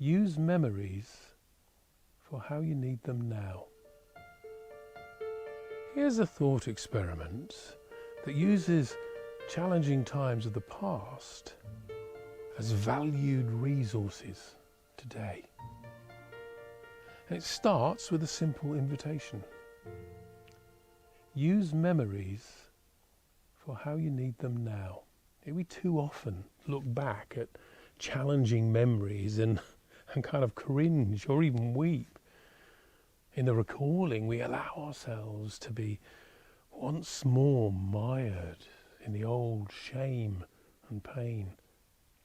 Use memories for how you need them now. Here's a thought experiment that uses challenging times of the past as valued resources today. And it starts with a simple invitation. Use memories for how you need them now. We too often look back at challenging memories and kind of cringe or even weep. In the recalling, we allow ourselves to be once more mired in the old shame and pain.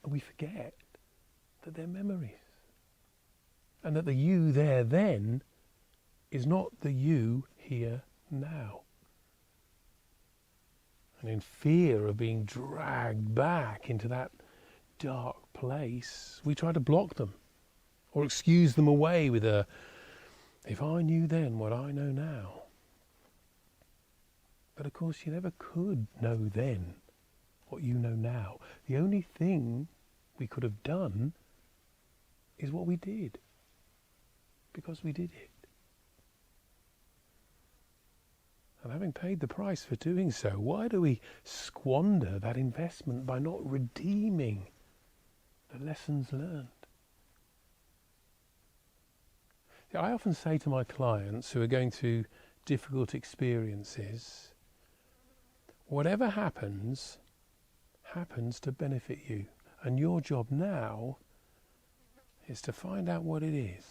And we forget that they're memories. And that the you there then is not the you here now. And in fear of being dragged back into that dark place, we try to block them or excuse them away with a, if I knew then what I know now. But of course you never could know then what you know now. The only thing we could have done is what we did, because we did it. And having paid the price for doing so, why do we squander that investment by not redeeming the lessons learned? I often say to my clients who are going through difficult experiences, whatever happens, happens to benefit you. And your job now is to find out what it is.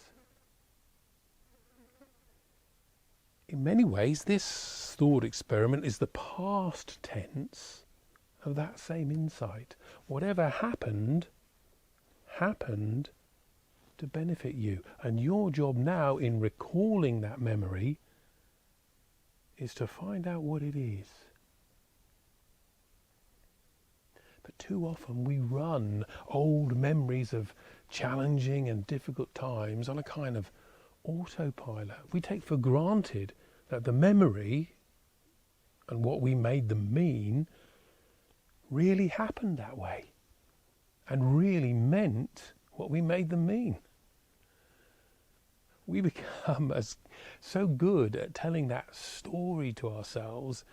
In many ways, this thought experiment is the past tense of that same insight. Whatever happened, happened to benefit you. And your job now in recalling that memory is to find out what it is. But too often we run old memories of challenging and difficult times on a kind of autopilot. We take for granted that the memory and what we made them mean really happened that way and really meant what we made them mean. We become so good at telling that story to ourselves,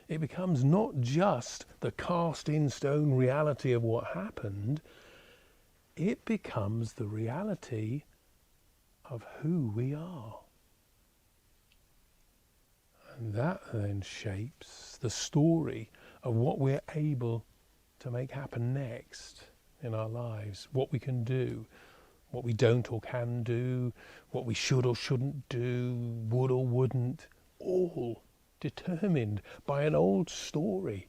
it becomes not just the cast in stone reality of what happened, it becomes the reality of who we are. And that then shapes the story of what we're able to make happen next in our lives, what we can do, what we don't or can do, what we should or shouldn't do, would or wouldn't, all determined by an old story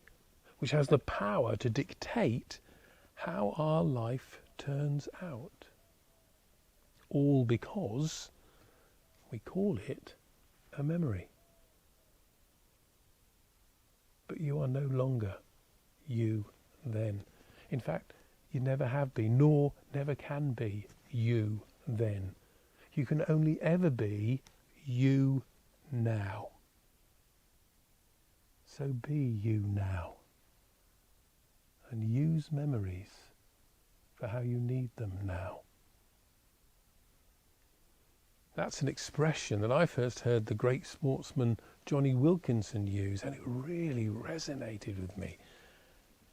which has the power to dictate how our life turns out. All because we call it a memory. But you are no longer you then. In fact, you never have been, nor never can be you then. You can only ever be you now. So be you now. And use memories for how you need them now. That's an expression that I first heard the great sportsman Johnny Wilkinson use, and it really resonated with me.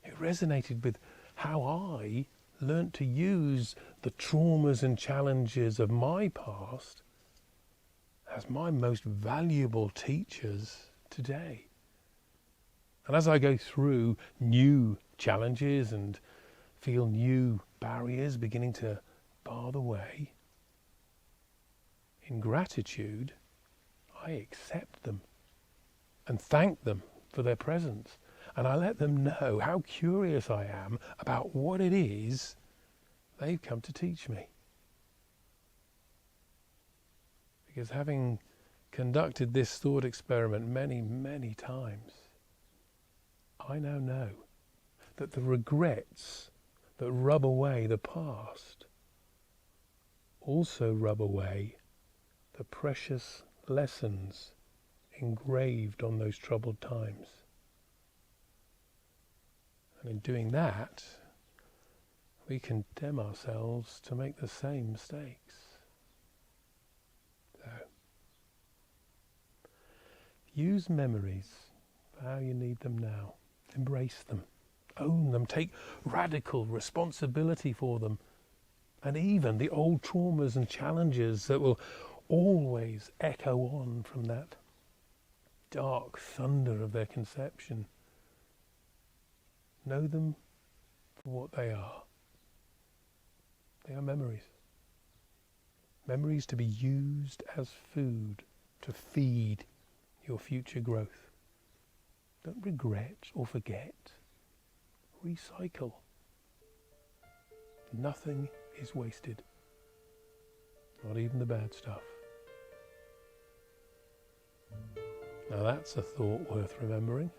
It resonated with how I learnt to use the traumas and challenges of my past as my most valuable teachers today. And as I go through new challenges and feel new barriers beginning to bar the way, in gratitude, I accept them and thank them for their presence. And I let them know how curious I am about what it is they've come to teach me. Because having conducted this thought experiment many, many times, I now know that the regrets that rub away the past also rub away the precious lessons engraved on those troubled times. And in doing that, we condemn ourselves to make the same mistakes. So, use memories for how you need them now. Embrace them. Own them. Take radical responsibility for them. And even the old traumas and challenges that will always echo on from that dark thunder of their conception. Know them for what they are. They are memories. Memories to be used as food to feed your future growth. Don't regret or forget. Recycle. Nothing is wasted. Not even the bad stuff. Now that's a thought worth remembering.